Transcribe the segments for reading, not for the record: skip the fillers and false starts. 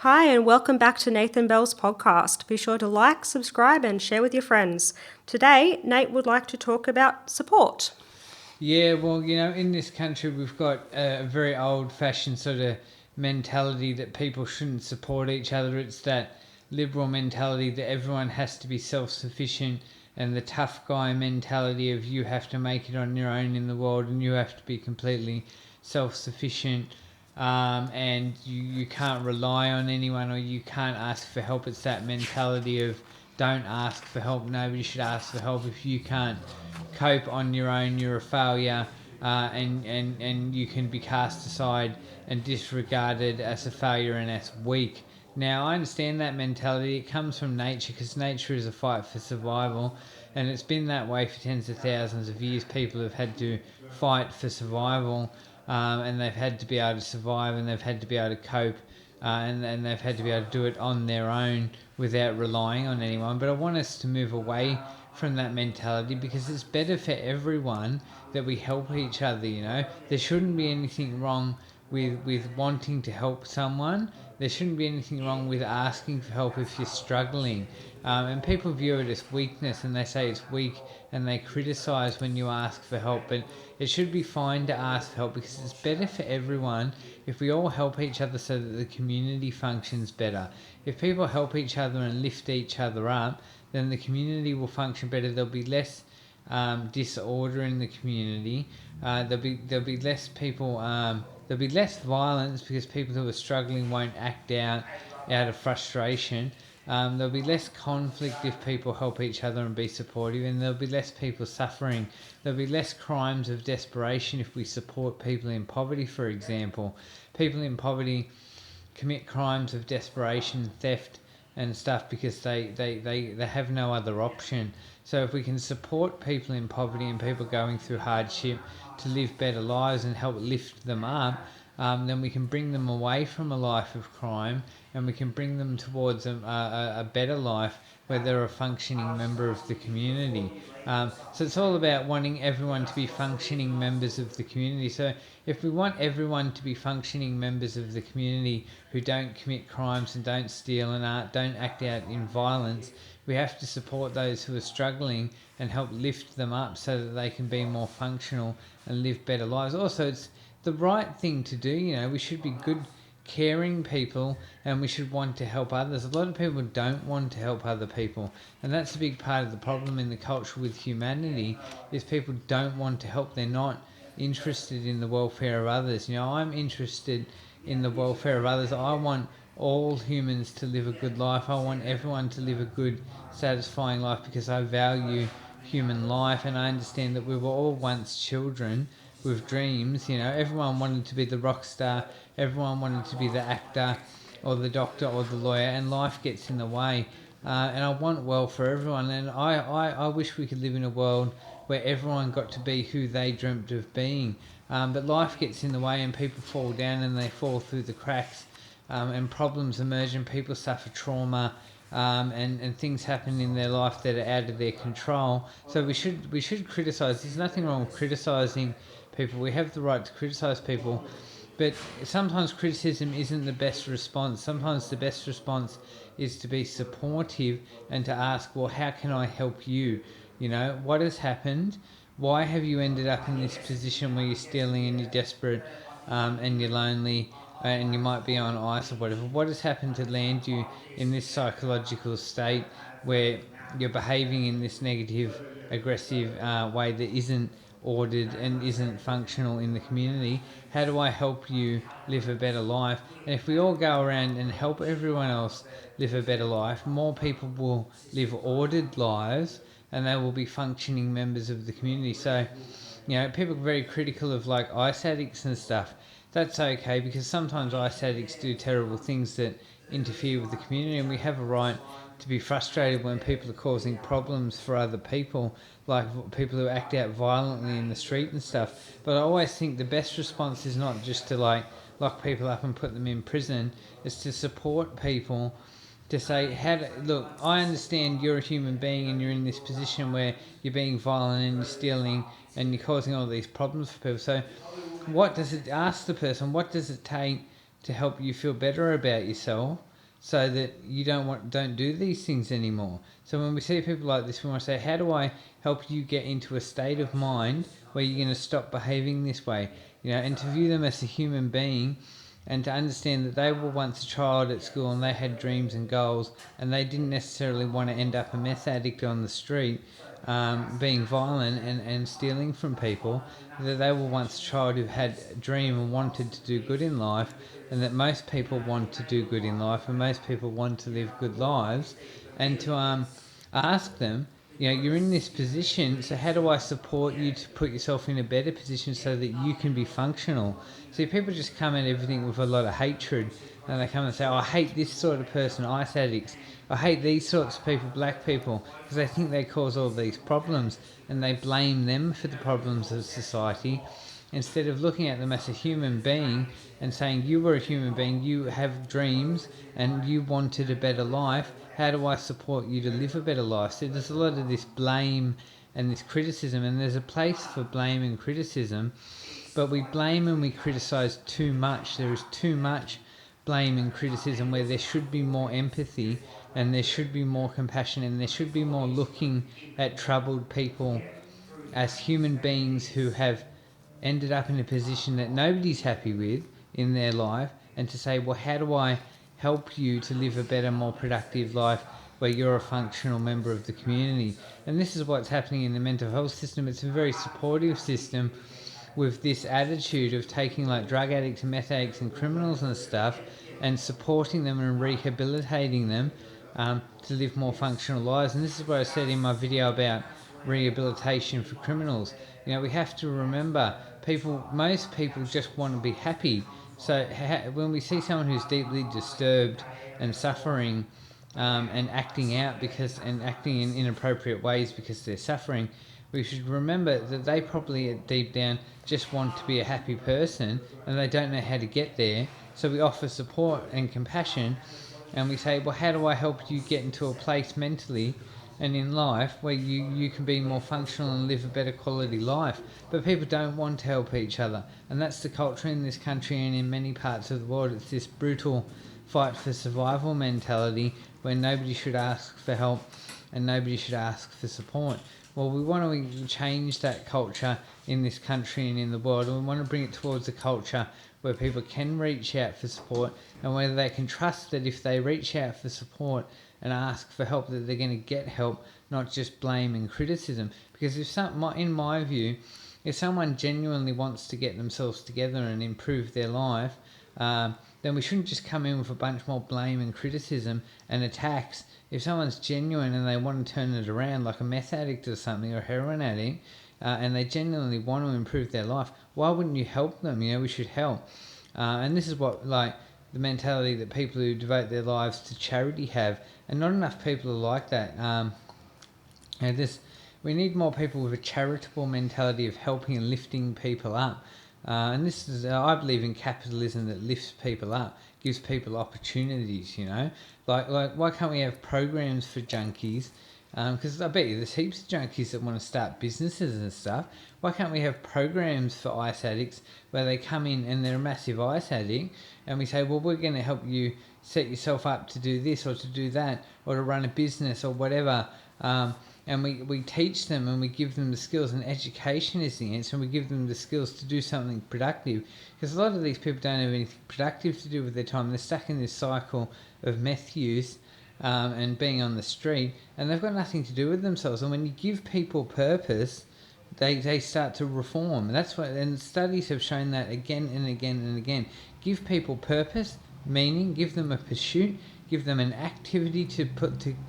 Hi, and welcome back to Nathan Bell's podcast. Be sure to like, subscribe, and share with your friends. Today, Nate would like to talk about support. Yeah, well, in this country, we've got a very old-fashioned sort of mentality that people shouldn't support each other. It's that liberal mentality that everyone has to be self-sufficient, and the tough guy mentality of you have to make it on your own in the world and you have to be completely self-sufficient, and you can't rely on anyone or you can't ask for help. It's that mentality of don't ask for help. Nobody should ask for help. If you can't cope on your own, you're a failure, and you can be cast aside and disregarded as a failure and as weak. Now, I understand that mentality. It comes from nature because nature is a fight for survival, and it's been that way for tens of thousands of years. People have had to fight for survival, and they've had to be able to survive, and they've had to be able to cope, and they've had to be able to do it on their own without relying on anyone. But I want us to move away from that mentality because it's better for everyone that we help each other. There shouldn't be anything wrong with wanting to help someone. There shouldn't be anything wrong with asking for help if you're struggling. And people view it as weakness and they say it's weak and they criticize when you ask for help. But it should be fine to ask for help because it's better for everyone if we all help each other so that the community functions better. If people help each other and lift each other up, then the community will function better. There'll be less disorder in the community. There'll be less people. There'll be less violence because people who are struggling won't act out of frustration. There'll be less conflict if people help each other and be supportive, and there'll be less people suffering. There'll be less crimes of desperation if we support people in poverty, for example. People in poverty commit crimes of desperation, theft, and stuff because they have no other option. So if we can support people in poverty and people going through hardship to live better lives and help lift them up, then we can bring them away from a life of crime and we can bring them towards a better life where they're a functioning member of the community. So it's all about wanting everyone to be functioning members of the community. So if we want everyone to be functioning members of the community who don't commit crimes and don't steal and don't act out in violence, we have to support those who are struggling and help lift them up so that they can be more functional and live better lives. Also, it's the right thing to do. We should be good, caring people, and we should want to help others. A lot of people don't want to help other people, and that's a big part of the problem in the culture with humanity is people don't want to help. They're not interested in the welfare of others. I'm interested in the welfare of others. I want all humans to live a good life. I want everyone to live a good, satisfying life because I value human life and I understand that we were all once children with dreams. Everyone wanted to be the rock star, everyone wanted to be the actor or the doctor or the lawyer, and life gets in the way. And I want well for everyone, and I wish we could live in a world where everyone got to be who they dreamt of being. But life gets in the way and people fall down and they fall through the cracks, and problems emerge and people suffer trauma, and things happen in their life that are out of their control. So we should criticise. There's nothing wrong with criticising people. We have the right to criticise people, but sometimes criticism isn't the best response. Sometimes the best response is to be supportive and to ask, well, how can I help you? What has happened? Why have you ended up in this position where you're stealing and you're desperate, and you're lonely, and you might be on ice or whatever? What has happened to land you in this psychological state where you're behaving in this negative, aggressive way that isn't ordered and isn't functional in the community? How do I help you live a better life? And if we all go around and help everyone else live a better life, more people will live ordered lives and they will be functioning members of the community. So, people are very critical of like ice addicts and stuff. That's okay because sometimes ice addicts do terrible things that interfere with the community, and we have a right to be frustrated when people are causing problems for other people, like people who act out violently in the street and stuff. But I always think the best response is not just to like lock people up and put them in prison, it's to support people, to say, look, I understand you're a human being and you're in this position where you're being violent and you're stealing and you're causing all these problems for people. So ask the person, what does it take to help you feel better about yourself? so that you don't do these things anymore. So when we see people like this, we want to say, how do I help you get into a state of mind where you're going to stop behaving this way? And to view them as a human being, and to understand that they were once a child at school and they had dreams and goals, and they didn't necessarily want to end up a meth addict on the street, being violent and stealing from people. That they were once a child who had a dream and wanted to do good in life, and that most people want to do good in life, and most people want to live good lives, and to ask them, you're in this position, so how do I support you to put yourself in a better position so that you can be functional? See, people just come at everything with a lot of hatred, and they come and say, oh, I hate this sort of person, ice addicts. I hate these sorts of people, black people, because they think they cause all these problems, and they blame them for the problems of society, instead of looking at them as a human being and saying, you were a human being, you have dreams, and you wanted a better life. How do I support you to live a better life? So there's a lot of this blame and this criticism, and there's a place for blame and criticism, but we blame and we criticise too much. There is too much blame and criticism where there should be more empathy, and there should be more compassion, and there should be more looking at troubled people as human beings who have ended up in a position that nobody's happy with in their life, and to say, well, how do I help you to live a better, more productive life where you're a functional member of the community? And this is what's happening in the mental health system. It's a very supportive system with this attitude of taking like drug addicts and meth addicts and criminals and stuff and supporting them and rehabilitating them to live more functional lives. And this is what I said in my video about rehabilitation for criminals. We have to remember, most people just want to be happy. So when we see someone who's deeply disturbed and suffering and acting out and acting in inappropriate ways because they're suffering, we should remember that they probably deep down just want to be a happy person, and they don't know how to get there. So we offer support and compassion, and we say, well, how do I help you get into a place mentally and in life where you can be more functional and live a better quality life? But people don't want to help each other, and that's the culture in this country and in many parts of the world. It's this brutal fight for survival mentality where nobody should ask for help and nobody should ask for support. Well, we want to change that culture in this country and in the world, and we want to bring it towards a culture where people can reach out for support, and whether they can trust that if they reach out for support and ask for help, that they're going to get help, not just blame and criticism. Because in my view, if someone genuinely wants to get themselves together and improve their life, then we shouldn't just come in with a bunch more blame and criticism and attacks. If someone's genuine and they want to turn it around, like a meth addict or something, or a heroin addict, and they genuinely want to improve their life, why wouldn't you help them? We should help. And this is what, like, the mentality that people who devote their lives to charity have, and not enough people are like that. We need more people with a charitable mentality of helping and lifting people up. And this is, I believe in capitalism that lifts people up, gives people opportunities, Like why can't we have programs for junkies? Because I bet you there's heaps of junkies that want to start businesses and stuff. Why can't we have programs for ice addicts where they come in and they're a massive ice addict, and we say, well, we're going to help you set yourself up to do this or to do that or to run a business or whatever. And we teach them and we give them the skills, and education is the answer, and we give them the skills to do something productive. Because a lot of these people don't have anything productive to do with their time. They're stuck in this cycle of meth use and being on the street, and they've got nothing to do with themselves. And when you give people purpose, they start to reform. And studies have shown that again and again and again. Give people purpose, meaning, give them a pursuit, give them an activity to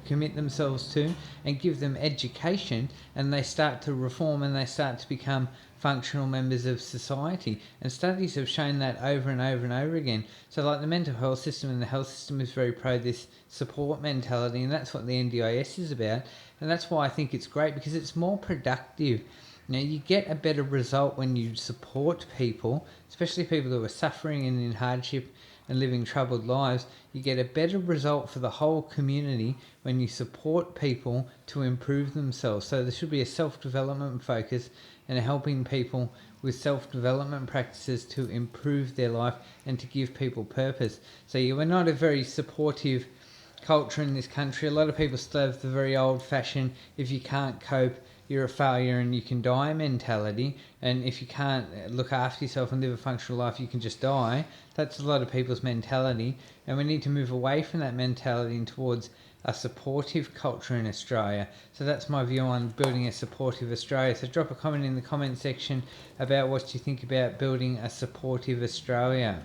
commit themselves to, and give them education, and they start to reform and they start to become functional members of society. And studies have shown that over and over and over again. So like the mental health system and the health system is very pro this support mentality, and that's what the NDIS is about. And that's why I think it's great, because it's more productive. You get a better result when you support people, especially people who are suffering and in hardship and living troubled lives. You get a better result for the whole community when you support people to improve themselves. So there should be a self-development focus and helping people with self-development practices to improve their life and to give people purpose. So yeah, we're not a very supportive culture in this country. A lot of people still have the very old-fashioned, if you can't cope, you're a failure and you can die mentality, and if you can't look after yourself and live a functional life, you can just die. That's a lot of people's mentality, and we need to move away from that mentality and towards a supportive culture in Australia. So that's my view on building a supportive Australia. So drop a comment in the comment section about what you think about building a supportive Australia.